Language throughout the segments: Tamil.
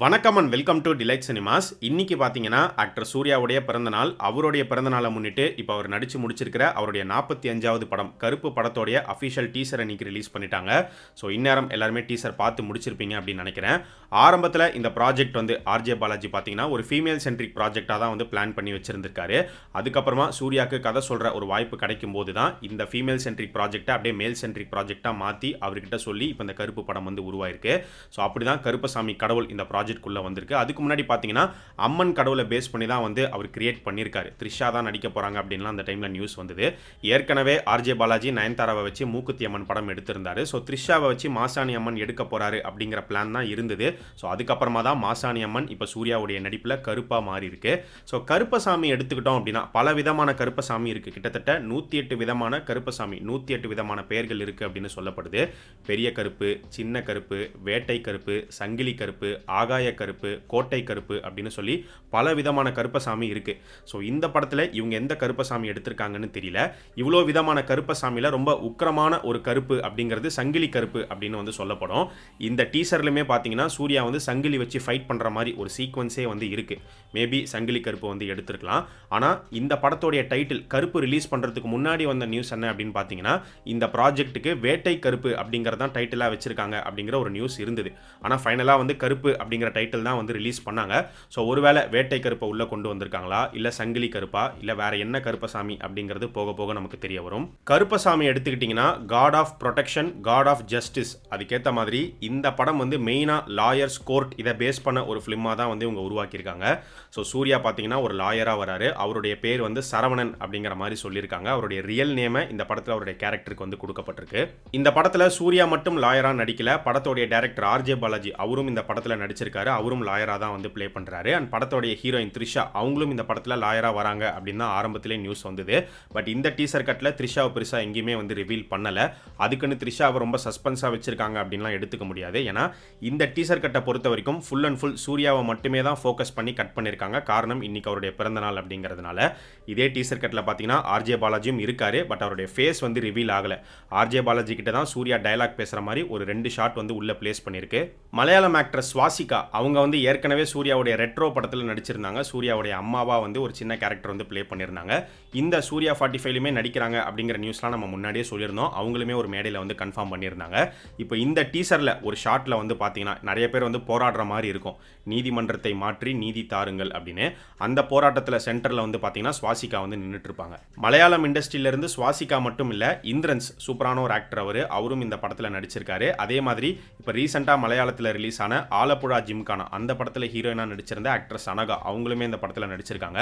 வணக்கம் and welcome to delight cinemas. இன்னைக்கு பார்த்தீங்கன்னா ஆக்டர் சூர்யாவுடைய பிறந்தநாள். அவருடைய பிறந்தநாளை முன்னிட்டு இப்போ அவர் நடித்து முடிச்சிருக்கிற அவருடைய 45வது படம் கருப்பு படத்தோடைய அஃபிஷியல் டீசர் இன்னைக்கு ரிலீஸ் பண்ணிட்டாங்க. ஸோ இந்நேரம் எல்லாருமே டீசர் பார்த்து முடிச்சிருப்பீங்க அப்படின்னு நினைக்கிறேன். ஆரம்பத்தில் இந்த ப்ராஜெக்ட் வந்து ஆர்ஜே பாலாஜி பார்த்தீங்கன்னா ஒரு ஃபீமேல் சென்ட்ரிக் ப்ராஜெக்டாக தான் வந்து பிளான் பண்ணி வச்சிருந்திருக்காரு. அதுக்கப்புறமா சூர்யாவுக்கு கதை சொல்கிற ஒரு வாய்ப்பு கிடைக்கும் போது தான் இந்த ஃபீமேல் சென்ட்ரிக் ப்ராஜெக்டை அப்படியே மேல் சென்ட்ரிக் ப்ராஜெக்டாக மாற்றி அவர்கிட்ட சொல்லி இப்போ இந்த கருப்பு படம் வந்து உருவாயிருக்கு. ஸோ அப்படி தான் கருப்பசாமி கடவுள் இந்த ப்ராஜெக்ட்குள்ளே வந்திருக்கு. அதுக்கு முன்னாடி பார்த்தீங்கன்னா அம்மன் கடவுளை பேஸ் பண்ணி தான் வந்து அவர் கிரியேட் பண்ணியிருக்காரு. த்ரிஷா தான் நடிக்க போகிறாங்க அப்படின்லாம் அந்த டைமில் நியூஸ் வந்தது. ஏற்கனவே ஆர்ஜே பாலாஜி நயன்தாராவை வச்சு மூக்குத்தி அம்மன் படம் எடுத்திருந்தாரு. ஸோ த்ரிஷாவை வச்சு மாசாணி அம்மன் எடுக்க போகிறாரு அப்படிங்கிற பிளான் தான் இருந்தது. ஸோ அதுக்கப்புறமா தான் மாசாணி அம்மன் இப்போ சூர்யாவுடைய நடிப்பில் கருப்பாக மாறி இருக்கு. ஸோ கருப்பசாமி எடுத்துக்கிட்டோம் அப்படின்னா பல விதமான கருப்பசாமி இருக்குது. கிட்டத்தட்ட 108 விதமான கருப்பசாமி, 108 விதமான பெயர்கள் இருக்குது அப்படின்னு சொல்லப்படுது. பெரிய கருப்பு, சின்ன கருப்பு, வேட்டை கருப்பு, சங்கிலி கருப்பு, ஆகாய கருப்பு, கோட்டை கருப்பு அப்படின்னு சொல்லி பல விதமான கருப்பசாமி இருக்கு. ஸோ இந்த படத்தில் இவங்க எந்த கருப்பசாமி எடுத்திருக்காங்கன்னு தெரியல. இவ்வளோ விதமான கருப்பசாமியில் ரொம்ப உக்கிரமான ஒரு கருப்பு அப்படிங்கிறது சங்கிலி கருப்பு அப்படின்னு வந்து சொல்லப்படும். இந்த டீசர்லையுமே பார்த்தீங்கன்னா சூர்யா வந்து சங்கிலி வச்சு ஃபைட் பண்ணுற மாதிரி ஒரு சீக்வன்ஸே வந்து இருக்கு. மேபி சங்கிலி கருப்பு வந்து எடுத்திருக்கலாம். ஆனால் இந்த படத்தோடைய டைட்டில் கருப்பு ரிலீஸ் பண்ணுறதுக்கு முன்னாடி வந்த நியூஸ் என்ன அப்படின்னு பார்த்தீங்கன்னா இந்த ப்ராஜெக்ட்டுக்கு வேட்டை கருப்பு அப்படிங்கிறதான் டைட்டிலாக வச்சிருக்காங்க அப்படிங்கிற ஒரு நியூஸ் இருந்தது. ஆனால் ஃபைனலாக வந்து கருப்பு அப்படிங்கிற டைட்டில் தான் வந்து ரிலீஸ் பண்ணாங்க. ஸோ ஒருவேளை வேட்டை கருப்பை உள்ளே கொண்டு வந்திருக்காங்களா, இல்லை சங்கிலி கருப்பா, இல்லை வேற என்ன கருப்பசாமி அப்படிங்கிறது போக போக நமக்கு தெரிய வரும். கருப்பசாமி எடுத்துக்கிட்டிங்கன்னா god of protection, god of justice. அதுக்கேற்ற மாதிரி இந்த படம் வந்து மெயினாக லாயர்ஸ் கோர்ட் இதை பேஸ் பண்ண ஒரு ஃபிலிமாக தான் வந்து இவங்க உருவாக்கியிருக்காங்க. ஸோ சூர்யா பார்த்தீங்கன்னா ஒரு லாயராக வராரு. அவருடைய பேர் வந்து சரவணன் அப்படிங்கிற மாதிரி சொல்லியிருக்காங்க. அவருடைய ரியல் நேமை இந்த படத்தில் அவருடைய கேரக்டருக்கு வந்து கொடுக்கப்பட்டிருக்கு. இந்த படத்தில் சூர்யா மட்டும் லாயராக நடிக்கல. படத்தோடைய டைரக்டர் ஆர்ஜே பாலாஜி அவரும் இந்த படத்தில் நடிச்சிருக்காரு. அவரும் லாயராக தான் வந்து ப்ளே பண்ணுறாரு. அண்ட் படத்தோடைய ஹீரோயின் த்ரிஷா அவங்களும் இந்த படத்தில் லாயராக வராங்க அப்படின்னு தான் ஆரம்பத்திலே நியூஸ் வந்தது. பட் இந்த டீசர் கட்டில் த்ரிஷாவை பெருசாக எங்கேயுமே வந்து ரிவீல் பண்ணலை. அதுக்குன்னு த்ரிஷாவை ரொம்ப சஸ்பென்ஸாக வச்சிருக்காங்க அப்படின்லாம் எடுத்துக்க முடியாது. ஏன்னா இந்த டீசர் கட்டை பொறுத்த வரைக்கும் ஃபுல் அண்ட் ஃபுல் சூர்யாவை மட்டுமே தான் ஃபோக்கஸ் பண்ணி கட் பண்ணியிருக்காங்க. காரணம் இன்னைக்கு அவருடைய பிறந்த நாள் அப்படிங்கிறதுனால. இதே டீசர் கட்டில் பார்த்தீங்கன்னா ஆர்ஜே பாலாஜியும் இருக்காரு. பட் அவருடைய ஃபேஸ் வந்து ரிவீல் ஆகலை. ஆர்ஜே பாலாஜி கிட்ட தான் சூர்யா டயலாக் பேசுகிற மாதிரி ஒரு 2 ஷாட் வந்து உள்ள பிளேஸ் பண்ணியிருக்கு. மலையாளம் ஆக்ட்ரஸ் சுவாசிகா அவங்க வந்து ஏற்கனவே சூர்யாவுடைய ரெட்ரோ படத்தில் நடிச்சிருந்தாங்க. சூர்யாவுடைய அம்மாவா வந்து ஒரு சின்ன கேரக்டர் வந்து ப்ளே பண்ணியிருந்தாங்க. இந்த சூர்யா 45லுமே நடிக்கிறாங்க அப்படிங்கிற நியூஸ்லாம் நம்ம முன்னாடியே சொல்லியிருந்தோம். அவங்களுமே ஒரு மேடையில் வந்து கன்ஃபார்ம் பண்ணியிருந்தாங்க. இப்போ இந்த டீசரில் ஒரு ஷாட்டில் வந்து பார்த்தீங்கன்னா நிறைய பேர் வந்து போராடுற மாதிரி இருக்கும். நீதிமன்றத்தை மாற்றி நீதி தாருங்கள் அப்படின்னு. அந்த போராட்டத்தில் சென்டரில் வந்து பார்த்தீங்கன்னா சுவாசிகா வந்து நின்றுட்டு இருப்பாங்க. மலையாளம் இண்டஸ்ட்ரியிலிருந்து சுவாசிகா மட்டும் இல்லை, இந்திரன்ஸ் சூப்பரான ஒரு ஆக்டர் அவரும் இந்த படத்தில் நடிச்சிருக்காரு. அதே மாதிரி இப்போ ரீசெண்டாக மலையாளத்தில் ரிலீஸ் ஆன ஆலப்புழா ஜிம்கானா அந்த படத்தில் ஹீரோயினாக நடிச்சிருந்த ஆக்ட்ரஸ் அனகா அவங்களுமே இந்த படத்தில் நடிச்சிருக்காங்க.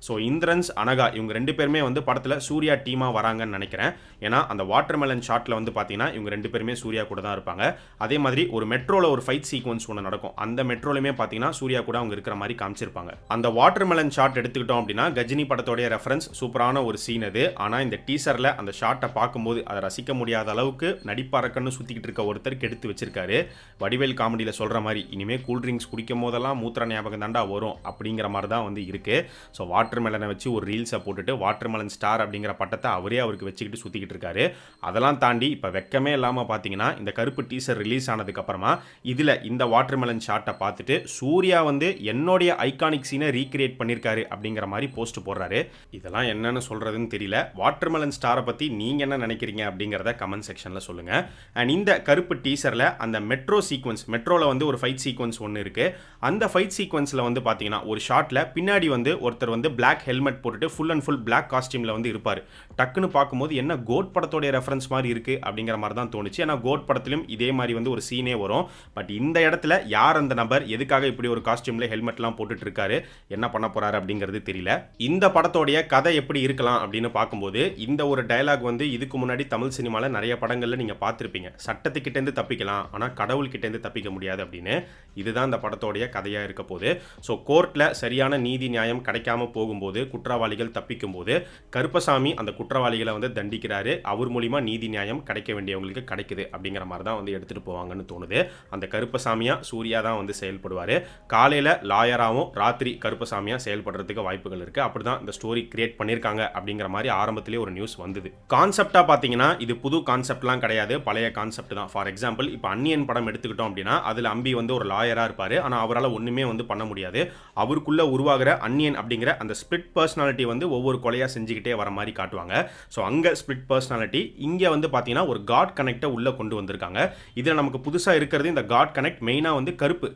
ஸோ இந்திரன்ஸ், அனகா இவங்க 2 பேருமே வந்து படத்தில் சூர்யா டீமாக வராங்கன்னு நினைக்கிறேன். ஏன்னா அந்த வாட்டர்மெலன் ஷாட்டில் வந்து பார்த்தீங்கன்னா இவங்க 2 பேருமே சூர்யா கூட தான் இருப்பாங்க. அதே மாதிரி ஒரு மெட்ரோவில் ஒரு ஃபைட் சீக்வன்ஸ் ஒன்று நடக்கும். அந்த மெட்ரோலையுமே பார்த்தீங்கன்னா சூர்யா கூட அவங்க இருக்கிற மாதிரி காமிச்சிருப்பாங்க. அந்த வாட்டர்மெலன் ஷாட் எடுத்துக்கிட்டோம் அப்படின்னா கஜினி படத்தோடைய ரெஃபரன்ஸ் சூப்பரான ஒரு சீன் அது. ஆனால் இந்த டீசரில் அந்த ஷாட்டை பார்க்கும்போது அதை ரசிக்க முடியாத அளவுக்கு நடிப்பாரக்கன்னு சுற்றிக்கிட்டு இருக்க ஒருத்தருக்கு எடுத்து வச்சிருக்காரு. வடிவேல் காமெடியில் சொல்கிற மாதிரி இனிமேல் கூல்ட்ரிங்க்ஸ் குடிக்கும் போதெல்லாம் மூத்திர ஞாபகம் தாண்டா வரும் அப்படிங்கிற மாதிரி தான் வந்து இருக்கு. ஸோ வாட்டர்மெலனை வச்சு ஒரு ரீல்ஸை போட்டுட்டு வாட்டர்மெலன் ஸ்டார் அப்படிங்கிற பட்டத்தை அவருக்கு வச்சுக்கிட்டு சுற்றிக்கிட்டு இருக்காரு. அதெல்லாம் தாண்டி இப்போ வெக்கமே இல்லாமல் பார்த்தீங்கன்னா இந்த கருப்பு டீசர் ரிலீஸ் ஆனதுக்கப்புறமா இதில் இந்த வாட்டர்மெலன் ஷாட்டை பார்த்துட்டு சூர்யா வந்து என்னுடைய ஐகானிக் சீனை ரீக்ரியேட் பண்ணியிருக்காரு அப்படிங்கிற மாதிரி போஸ்ட் போடுறாரு. இதெல்லாம் என்னன்னு சொல்கிறதுன்னு தெரியல. வாட்டர்மெலன் ஸ்டாரை பற்றி நீங்கள் என்ன நினைக்கிறீங்க அப்படிங்கிறத கமெண்ட் செக்ஷனில் சொல்லுங்கள். அண்ட் இந்த கருப்பு டீசரில் அந்த மெட்ரோ சீக்வன்ஸ், மெட்ரோவில் வந்து ஒரு ஃபைட் சீக்வன்ஸ் ஒன்று இருக்குது. அந்த ஃபைட் சீக்வன்ஸில் வந்து பார்த்தீங்கன்னா ஒரு ஷாட்டில் பின்னாடி வந்து ஒருத்தர் வந்து பிளாக் ஹெல்மெட் போட்டுட்டு ஃபுல் அண்ட் ஃபுல் பிளாக் காஸ்டியூமில் வந்து இருப்பார். டக்குன்னு பார்க்கும்போது என்ன கோட் படத்தோடைய ரெஃபரன்ஸ் மாதிரி இருக்குது அப்படிங்கிற மாதிரி தான் தோணுச்சு. ஏன்னா கோட் படத்திலும் இதே மாதிரி வந்து ஒரு சீனே வரும். பட் இந்த இடத்துல யார் அந்த நபர், எதுக்காக இப்படி ஒரு காஸ்டியூமில் ஹெல்மெட்லாம் போட்டுட்டு இருக்காரு, என்ன பண்ண போறாரு அப்படிங்கிறது தெரியல. இந்த படத்தோடைய கதை எப்படி இருக்கலாம் அப்படின்னு பார்க்கும்போது இந்த ஒரு டயலாக் வந்து இதுக்கு முன்னாடி தமிழ் சினிமாவில் நிறைய படங்களில் நீங்கள் பார்த்துருப்பீங்க. சட்டத்துக்கிட்டேருந்து தப்பிக்கலாம் ஆனால் கடவுள்கிட்டேருந்து தப்பிக்க முடியாது அப்படின்னு. இதுதான் இந்த படத்தோடைய கதையாக இருக்க போது. ஸோ கோர்ட்டில் சரியான நீதி நியாயம் கிடைக்காம போகும்போது, குற்றவாளிகள் தப்பிக்கும் போது கருப்பசாமி அந்த குற்றவாளிகளை வந்து தண்டிக்கிறாரு. அவர் மூலிமா நீதி நியாயம் கிடைக்க வேண்டியவங்களுக்கு கிடைக்குது அப்படிங்கிற மாதிரி தான் வந்து எடுத்துகிட்டு போவாங்கன்னு தோணுது. அந்த கருப்பசாமியாக சூர்யா தான் வந்து செயல்படுவார். காலையில் லாயராகவும் ராத்திரி கருப்பசாமியாக செயல்படுறதுக்கு வாய்ப்புகள் இருக்குது. அப்படி தான் இந்த ஸ்டோரி கிரியேட் பண்ணியிருக்காங்க அப்படிங்கிற மாதிரி ஆரம்பத்திலே ஒரு நியூஸ் வந்தது. கான்செப்டாக பார்த்தீங்கன்னா இது புது கான்செப்ட்லாம் கிடையாது, பழைய கான்செப்ட் தான். ஃபார் எக்ஸாம்பிள் இப்போ அன்னியன் படம் எடுத்துக்கிட்டோம் அப்படின்னா அதில் அம்பி வந்து ஒரு லாயராக நேரா இருப்பாரு. ஆனா அவரால ஒண்ணுமே வந்து பண்ண முடியாது. அவருக்குள்ள உருவாகுற அந்நியன் அப்படிங்கிற அந்த ஸ்பிளிட் பர்சனாலிட்டி வந்து ஒவ்வொரு கொலையா செஞ்சுக்கிட்டே வர மாதிரி காட்டுவாங்க. ஸோ அங்க ஸ்பிளிட் பர்சனாலிட்டி, இங்க வந்து பார்த்தீங்கன்னா ஒரு காட் கனெக்ட்டை உள்ள கொண்டு வந்திருக்காங்க. இதுல நமக்கு புதுசா இருக்கிறது இந்த காட் கனெக்ட் மெயினா வந்து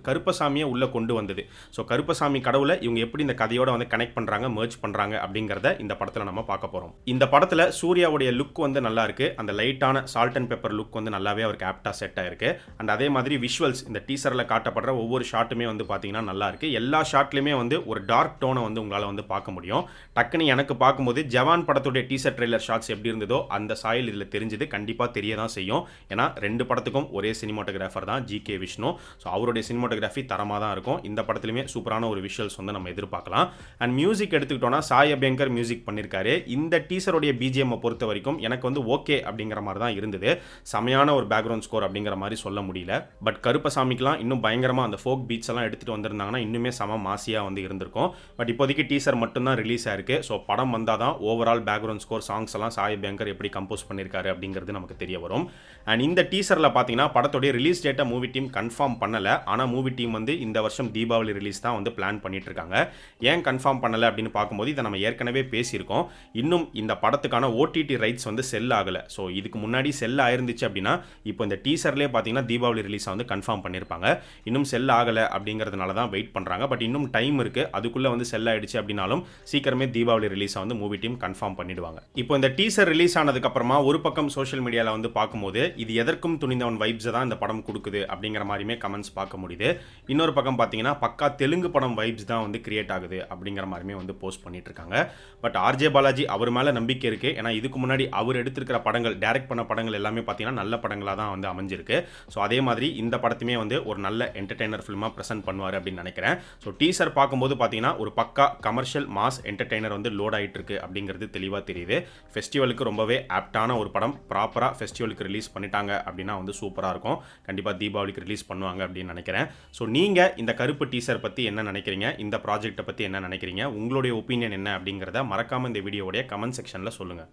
கருப்பசாமியை உள்ள கொண்டு வந்தது. ஸோ கருப்பசாமி கடவுளை இவங்க எப்படி இந்த கதையோட வந்து கனெக்ட் பண்றாங்க, மெர்ஜ் பண்றாங்க அப்படிங்கிறத இந்த படத்துல நம்ம பார்க்க போறோம். இந்த படத்துல சூர்யாவுடைய லுக் வந்து நல்லா இருக்கு. அந்த லைட்டான சால்ட் அண்ட் பெப்பர் லுக் வந்து நல்லாவே அவருக்கு ஆப்டா செட் ஆயிருக்கு. அண்ட் அதே மாதிரி விஷுவல்ஸ், இந்த டீசர்ல காட்டப்படுற ஒவ்வொரு ஷாட்டுமே வந்து பார்த்தீங்கன்னா நல்லா இருக்கு. எல்லா ஷாட்லையுமே வந்து ஒரு டார்க் டோனை வந்து உங்களால் வந்து பார்க்க முடியும். டக்குன்னு எனக்கு பார்க்கும்போது ஜவான் படத்துடைய டீசர் ட்ரெய்லர் ஷாட்ஸ் எப்படி இருந்ததோ அந்த சாயல் இதில் தெரிஞ்சது. கண்டிப்பாக தெரிய தான் செய்யும். ஏன்னா 2 படத்துக்கும் ஒரே சினிமாட்டோகிராஃபர் தான் ஜி.கே. விஷ்ணு. ஸோ அவருடைய சினிமாட்டோகிராஃபி தரமாக தான் இருக்கும். இந்த படத்துலையுமே சூப்பரான ஒரு விஷுவல்ஸ் வந்து நம்ம எதிர்பார்க்கலாம். அண்ட் மியூசிக் எடுத்துக்கிட்டோம்னா சாய் அபியங்கர் மியூசிக் பண்ணியிருக்காரு. இந்த டீசருடைய பிஜிஎம் பொறுத்த வரைக்கும் எனக்கு வந்து ஓகே அப்படிங்கிற மாதிரி தான் இருந்தது. செமையான ஒரு பேக்ரவுண்ட் ஸ்கோர் அப்படிங்கிற மாதிரி சொல்ல முடியல. பட் கருப்பசாமிக்கெல்லாம் இன்னும் பயங்கரமாக அந்த ஃபோக் பீட்ஸ் எல்லாம் எடுத்துகிட்டு வந்திருந்தாங்கன்னா இன்னுமே செம மாசியாக வந்து இருந்திருக்கும். பட் இப்போதைக்கு டீசர் மட்டும்தான் ரிலீஸ் ஆயிருக்கு. ஸோ படம் வந்தால் தான் ஓவரால் பேக்ரவுண்ட் ஸ்கோர், சாங்ஸ் எல்லாம் சாய் அபியங்கர் எப்படி கம்போஸ் பண்ணியிருக்காரு அப்படிங்கிறது நமக்கு தெரிய வரும். அண்ட் இந்த டீசரில் பார்த்தீங்கன்னா படத்துடைய ரிலீஸ் டேட்டை மூவி டீம் கன்ஃபார்ம் பண்ணலை. ஆனால் மூவி டீம் வந்து இந்த வருஷம் தீபாவளி ரிலீஸ் தான் வந்து பிளான் பண்ணிட்டு இருக்காங்க. ஏன் கன்ஃபார்ம் பண்ணலை அப்படின்னு பார்க்கும்போது இதை நம்ம ஏற்கனவே பேசியிருக்கோம். இன்னும் இந்த படத்துக்கான ஓடிடி ரைட்ஸ் வந்து செல் ஆகலை. ஸோ இதுக்கு முன்னாடி செல் ஆயிருந்துச்சு அப்படின்னா இப்போ இந்த டீசர்லேயே பார்த்தீங்கன்னா தீபாவளி ரிலீஸை வந்து கன்ஃபார்ம் பண்ணியிருப்பாங்க. இன்னும் செல் ஆகலை அப்படிங்கிறதுனால தான் வெயிட் பண்ணுறாங்க. பட் இன்னும் டைம் இருக்குது. அதுக்குள்ளே வந்து செல் ஆயிடுச்சு அப்படின்னாலும் சீக்கிரமே தீபாவளி ரிலீஸை வந்து மூவி டீம் கன்ஃபார்ம் பண்ணிடுவாங்க. இப்போ இந்த டீசர் ரிலீஸ் ஆனதுக்கப்புறமா ஒரு பக்கம் சோஷியல் மீடியாவில் வந்து பார்க்கும்போது இது எதற்கும் துணிந்தவன் வைப்ஸை தான் இந்த படம் கொடுக்குது அப்படிங்கிற மாதிரியுமே கமெண்ட்ஸ் பார்க்க முடியுது. இன்னொரு பக்கம் பார்த்தீங்கன்னா பக்கா தெலுங்கு படம் வைப்ஸ் தான் வந்து கிரியேட் ஆகுது அப்படிங்கிற மாதிரியுமே வந்து போஸ்ட் பண்ணிட்டு இருக்காங்க. பட் ஆர்ஜே பாலாஜி அவர் மேலே நம்பிக்கை இருக்குது. ஏன்னா இதுக்கு முன்னாடி அவர் எடுத்திருக்கிற படங்கள், டைரக்ட் பண்ண படங்கள் எல்லாமே பார்த்தீங்கன்னா நல்ல படங்களாக தான் வந்து அமைஞ்சிருக்கு. ஸோ அதே மாதிரி இந்த படத்துமே வந்து ஒரு நல்ல என்டர்டெய்னர் ஃபிலிமாக ப்ரெசென்ட் பண்ணுவார் அப்படின்னு நினைக்கிறேன். ஸோ டீசர் பார்க்கும்போது பார்த்தீங்கன்னா ஒரு பக்கா கமர்ஷியல் மாஸ் என்டர்டெய்னர் வந்து லோட் ஆகிட்டு இருக்கு அப்படிங்கிறது தெளிவாக தெரியுது. ஃபெஸ்டிவலுக்கு ரொம்பவே ஆப்டான ஒரு படம். ப்ராப்பராக ஃபெஸ்டிவலுக்கு ரிலீஸ் பண்ணிட்டாங்க அப்படின்னா வந்து சூப்பராக இருக்கும். கண்டிப்பாக தீபாவளிக்கு ரிலீஸ் பண்ணுவாங்க அப்படின்னு நினைக்கிறேன். ஸோ நீங்கள் இந்த கருப்பு டீசர் பற்றி என்ன நினைக்கிறீங்க, இந்த ப்ராஜெக்ட்டை பற்றி என்ன நினைக்கிறீங்க, உங்களுடைய ஒப்பீனியன் என்ன அப்படிங்கிறத மறக்காமல் இந்த வீடியோவுடைய கமெண்ட் செக்ஷனில் சொல்லுங்கள்.